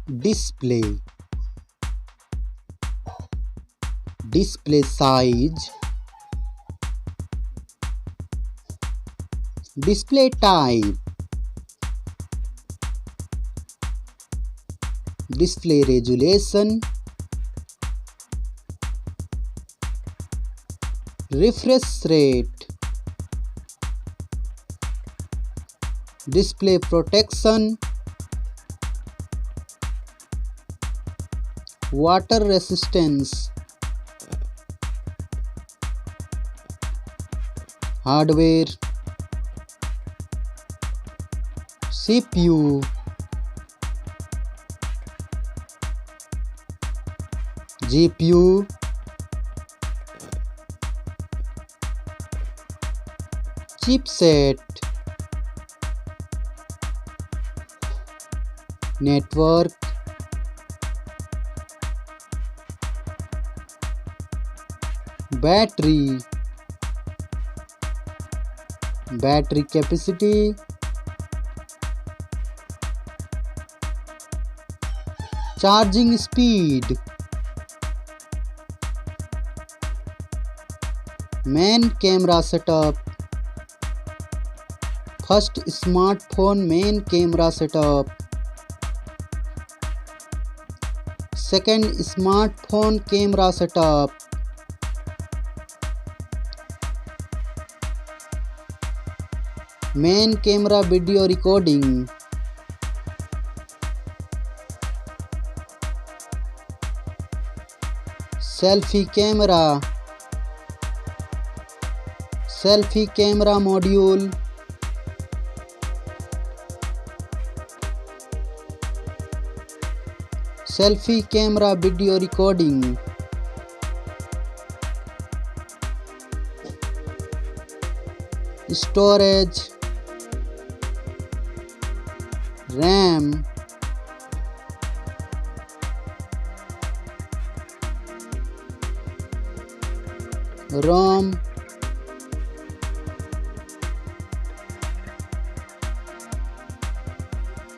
display, display size, display type, display resolution, refresh rate, display protection, water resistance, hardware, CPU, GPU, chipset, network, battery, battery capacity, charging speed, main camera setup, first smartphone main camera setup, second smartphone camera setup, main camera video recording, selfie camera, selfie camera module, selfie camera video recording, storage, RAM, ROM,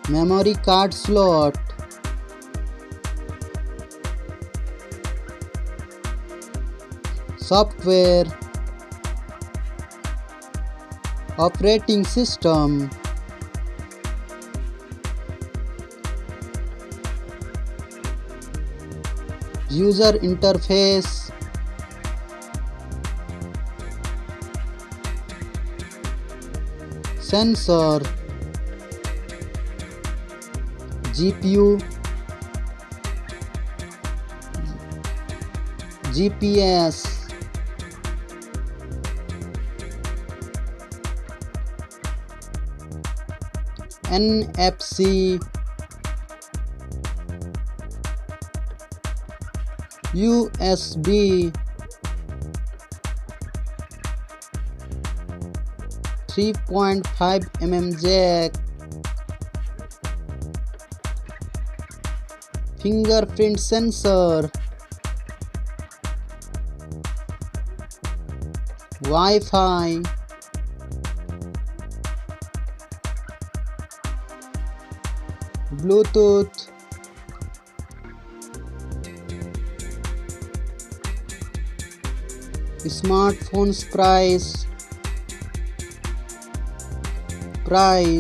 memory card slot, software, operating system, user interface, sensor, GPU, GPS, NFC, USB, 3.5mm jack, fingerprint sensor, Wi-Fi, Bluetooth, smartphones price,